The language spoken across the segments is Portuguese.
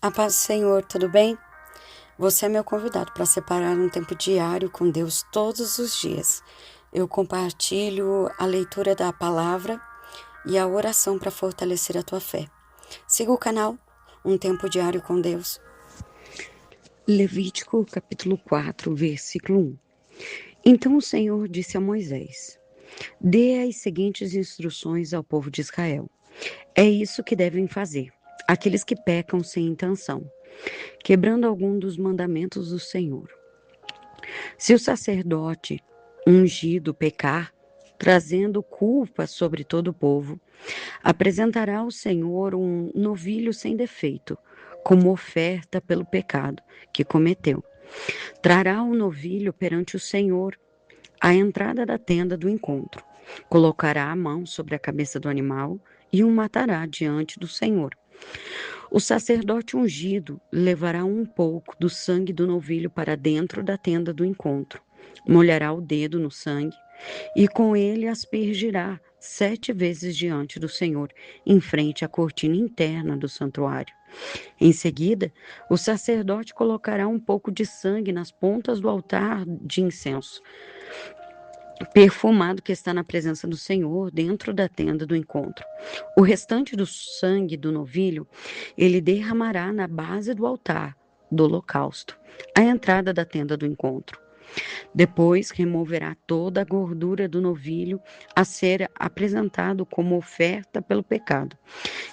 A paz do Senhor, tudo bem? Você é meu convidado para separar um tempo diário com Deus todos os dias. Eu compartilho a leitura da palavra e a oração para fortalecer a tua fé. Siga o canal Um Tempo Diário com Deus. Levítico capítulo 4, versículo 1. Então o Senhor disse a Moisés: Dê as seguintes instruções ao povo de Israel. É isso que devem fazer, aqueles que pecam sem intenção, quebrando algum dos mandamentos do Senhor. Se o sacerdote ungido pecar, trazendo culpa sobre todo o povo, apresentará ao Senhor um novilho sem defeito, como oferta pelo pecado que cometeu. Trará o novilho perante o Senhor à entrada da tenda do encontro. Colocará a mão sobre a cabeça do animal e o matará diante do Senhor. O sacerdote ungido levará um pouco do sangue do novilho para dentro da tenda do encontro, molhará o dedo no sangue e com ele aspergirá 7 vezes diante do Senhor, em frente à cortina interna do santuário. Em seguida, o sacerdote colocará um pouco de sangue nas pontas do altar de incenso perfumado que está na presença do Senhor dentro da tenda do encontro. O restante do sangue do novilho ele derramará na base do altar do holocausto, à entrada da tenda do encontro. Depois removerá toda a gordura do novilho a ser apresentado como oferta pelo pecado,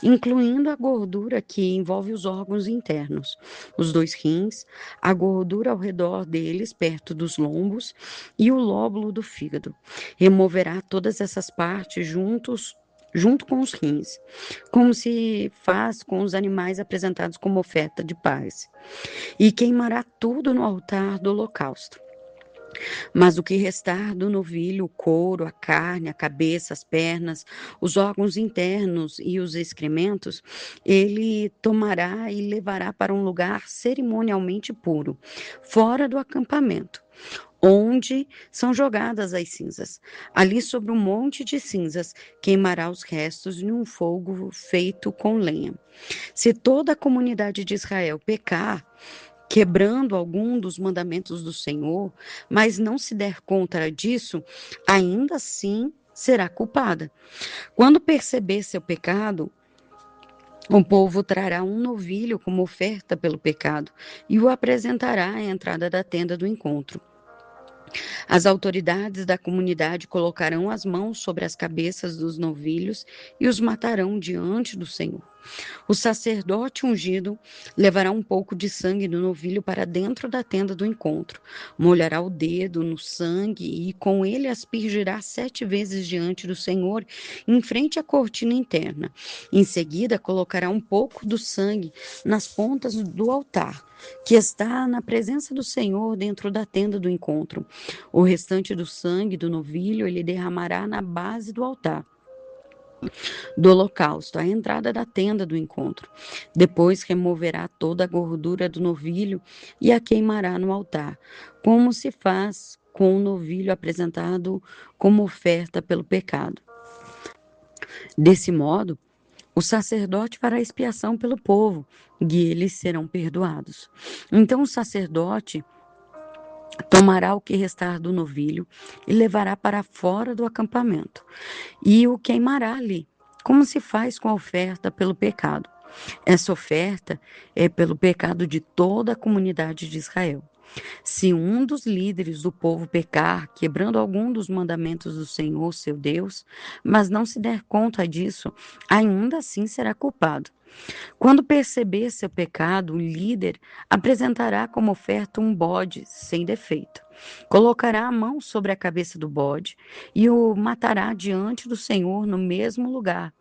incluindo a gordura que envolve os órgãos internos, os 2 rins, a gordura ao redor deles, perto dos lombos, e o lóbulo do fígado. Removerá todas essas partes junto com os rins, como se faz com os animais apresentados como oferta de paz, e queimará tudo no altar do holocausto. Mas o que restar do novilho, o couro, a carne, a cabeça, as pernas, os órgãos internos e os excrementos, ele tomará e levará para um lugar cerimonialmente puro, fora do acampamento, onde são jogadas as cinzas. Ali sobre um monte de cinzas, queimará os restos em um fogo feito com lenha. Se toda a comunidade de Israel pecar, quebrando algum dos mandamentos do Senhor, mas não se der conta disso, ainda assim será culpada. Quando perceber seu pecado, o povo trará um novilho como oferta pelo pecado e o apresentará à entrada da tenda do encontro. As autoridades da comunidade colocarão as mãos sobre as cabeças dos novilhos e os matarão diante do Senhor. O sacerdote ungido levará um pouco de sangue do novilho para dentro da tenda do encontro, molhará o dedo no sangue e com ele aspergirá 7 vezes diante do Senhor, em frente à cortina interna. Em seguida, colocará um pouco do sangue nas pontas do altar, que está na presença do Senhor dentro da tenda do encontro. O restante do sangue do novilho ele derramará na base do altar do holocausto, à entrada da tenda do encontro. Depois removerá toda a gordura do novilho e a queimará no altar, como se faz com o novilho apresentado como oferta pelo pecado. Desse modo, o sacerdote fará expiação pelo povo e eles serão perdoados. Então o sacerdote tomará o que restar do novilho e levará para fora do acampamento e o queimará ali, como se faz com a oferta pelo pecado. Essa oferta é pelo pecado de toda a comunidade de Israel. Se um dos líderes do povo pecar, quebrando algum dos mandamentos do Senhor, seu Deus, mas não se der conta disso, ainda assim será culpado. Quando perceber seu pecado, o líder apresentará como oferta um bode sem defeito. Colocará a mão sobre a cabeça do bode e o matará diante do Senhor no mesmo lugar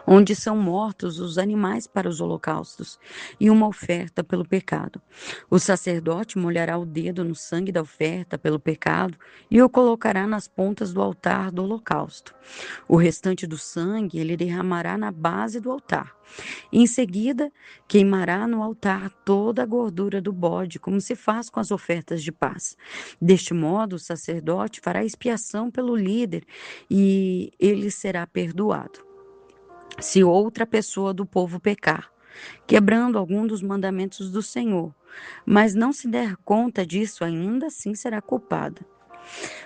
onde são mortos os animais para os holocaustos, e uma oferta pelo pecado. O sacerdote molhará o dedo no sangue da oferta pelo pecado e o colocará nas pontas do altar do holocausto. O restante do sangue ele derramará na base do altar. Em seguida, queimará no altar toda a gordura do bode, como se faz com as ofertas de paz. Deste modo, o sacerdote fará expiação pelo líder e ele será perdoado. Se outra pessoa do povo pecar, quebrando algum dos mandamentos do Senhor, mas não se der conta disso, ainda assim será culpada.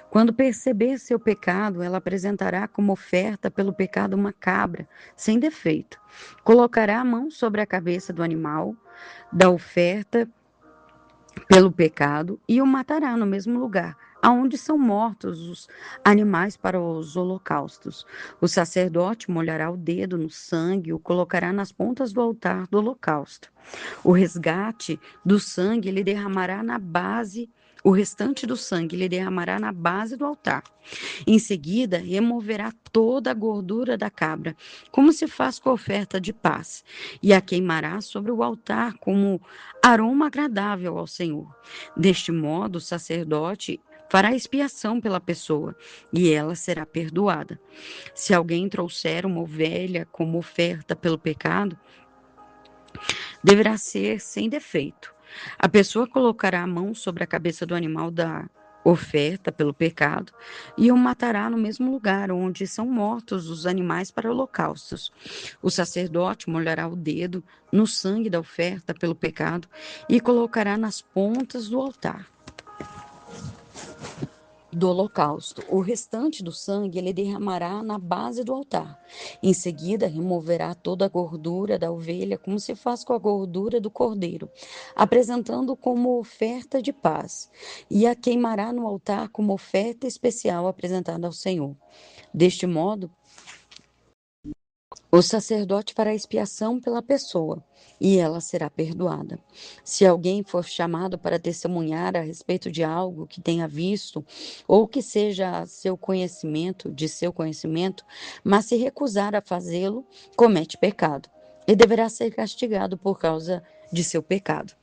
Quando perceber seu pecado, ela apresentará como oferta pelo pecado uma cabra, sem defeito. Colocará a mão sobre a cabeça do animal da oferta pelo pecado e o matará no mesmo lugar, aonde são mortos os animais para os holocaustos. O sacerdote molhará o dedo no sangue e o colocará nas pontas do altar do holocausto. O resgate do sangue ele derramará na base, o restante do sangue ele derramará na base do altar. Em seguida, removerá toda a gordura da cabra, como se faz com a oferta de paz, e a queimará sobre o altar como aroma agradável ao Senhor. Deste modo, o sacerdote fará expiação pela pessoa, e ela será perdoada. Se alguém trouxer uma ovelha como oferta pelo pecado, deverá ser sem defeito. A pessoa colocará a mão sobre a cabeça do animal da oferta pelo pecado e o matará no mesmo lugar onde são mortos os animais para holocaustos. O sacerdote molhará o dedo no sangue da oferta pelo pecado e colocará nas pontas do altar do holocausto. O restante do sangue ele derramará na base do altar. Em seguida, removerá toda a gordura da ovelha, como se faz com a gordura do cordeiro, apresentando como oferta de paz, e a queimará no altar como oferta especial apresentada ao Senhor. Deste modo, o sacerdote fará expiação pela pessoa e ela será perdoada. Se alguém for chamado para testemunhar a respeito de algo que tenha visto ou que seja de seu conhecimento, mas se recusar a fazê-lo, comete pecado e deverá ser castigado por causa de seu pecado.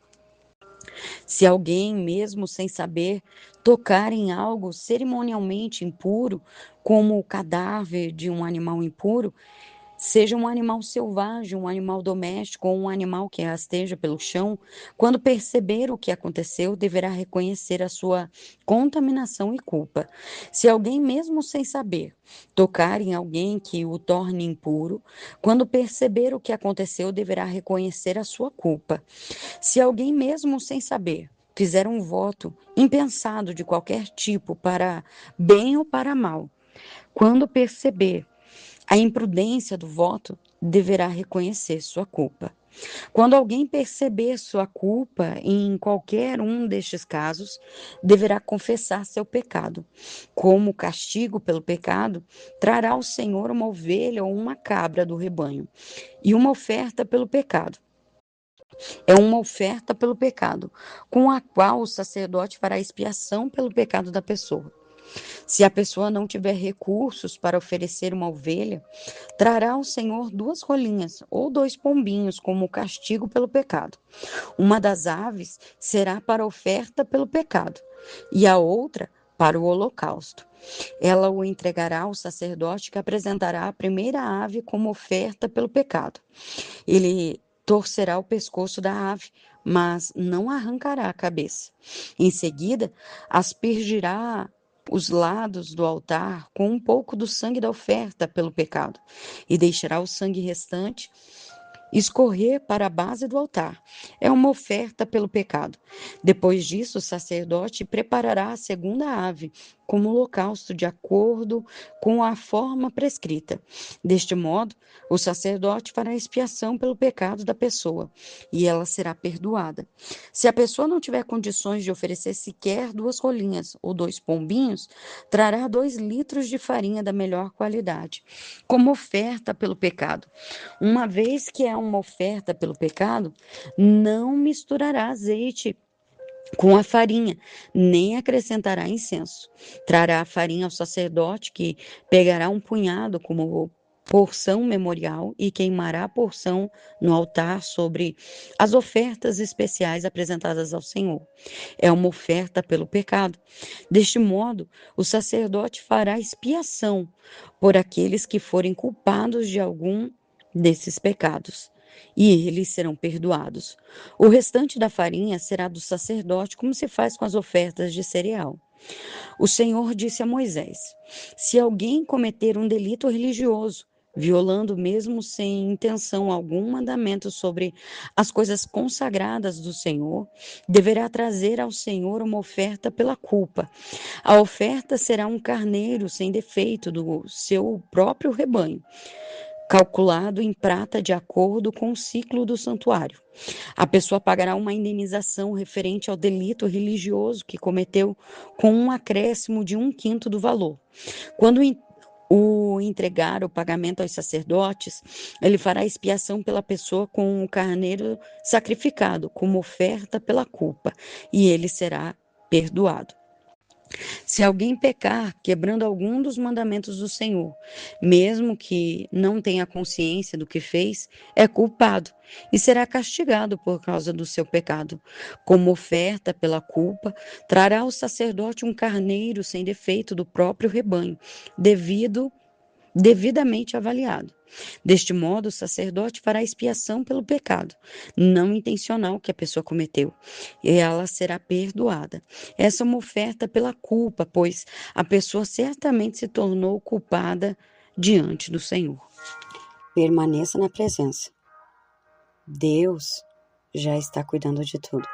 Se alguém, mesmo sem saber, tocar em algo cerimonialmente impuro, como o cadáver de um animal impuro, seja um animal selvagem, um animal doméstico ou um animal que rasteja pelo chão, quando perceber o que aconteceu, deverá reconhecer a sua contaminação e culpa. Se alguém, mesmo sem saber, tocar em alguém que o torne impuro, quando perceber o que aconteceu, deverá reconhecer a sua culpa. Se alguém, mesmo sem saber, fizer um voto impensado de qualquer tipo para bem ou para mal, quando perceber a imprudência do voto, deverá reconhecer sua culpa. Quando alguém perceber sua culpa em qualquer um destes casos, deverá confessar seu pecado. Como castigo pelo pecado, trará ao Senhor uma ovelha ou uma cabra do rebanho e uma oferta pelo pecado. É uma oferta pelo pecado, com a qual o sacerdote fará expiação pelo pecado da pessoa. Se a pessoa não tiver recursos para oferecer uma ovelha, trará ao Senhor 2 rolinhas ou 2 pombinhos como castigo pelo pecado. Uma das aves será para oferta pelo pecado e a outra para o holocausto. Ela o entregará ao sacerdote que apresentará a primeira ave como oferta pelo pecado. Ele torcerá o pescoço da ave, mas não arrancará a cabeça. Em seguida, aspergirá os lados do altar com um pouco do sangue da oferta pelo pecado, e deixará o sangue restante escorrer para a base do altar. É uma oferta pelo pecado. Depois disso, o sacerdote preparará a segunda ave como holocausto de acordo com a forma prescrita. Deste modo, o sacerdote fará expiação pelo pecado da pessoa e ela será perdoada. Se a pessoa não tiver condições de oferecer sequer 2 rolinhas ou 2 pombinhos, trará 2 litros de farinha da melhor qualidade, como oferta pelo pecado. Uma vez que é uma oferta pelo pecado, não misturará azeite com a farinha, nem acrescentará incenso. Trará a farinha ao sacerdote, que pegará um punhado como porção memorial e queimará a porção no altar sobre as ofertas especiais apresentadas ao Senhor. É uma oferta pelo pecado. Deste modo, o sacerdote fará expiação por aqueles que forem culpados de algum desses pecados, e eles serão perdoados. O restante da farinha será do sacerdote, como se faz com as ofertas de cereal. O Senhor disse a Moisés: se alguém cometer um delito religioso, violando mesmo sem intenção algum mandamento sobre as coisas consagradas do Senhor, deverá trazer ao Senhor uma oferta pela culpa. A oferta será um carneiro sem defeito do seu próprio rebanho, calculado em prata de acordo com o ciclo do santuário. A pessoa pagará uma indenização referente ao delito religioso que cometeu, com um acréscimo de 1/5 do valor. Quando o entregar o pagamento aos sacerdotes, ele fará expiação pela pessoa com o carneiro sacrificado, como oferta pela culpa, e ele será perdoado. Se alguém pecar quebrando algum dos mandamentos do Senhor, mesmo que não tenha consciência do que fez, é culpado e será castigado por causa do seu pecado. Como oferta pela culpa, trará ao sacerdote um carneiro sem defeito do próprio rebanho, devidamente avaliado. Deste modo, o sacerdote fará expiação pelo pecado não intencional que a pessoa cometeu, e ela será perdoada. Essa é uma oferta pela culpa, pois a pessoa certamente se tornou culpada diante do Senhor. Permaneça na presença. Deus já está cuidando de tudo.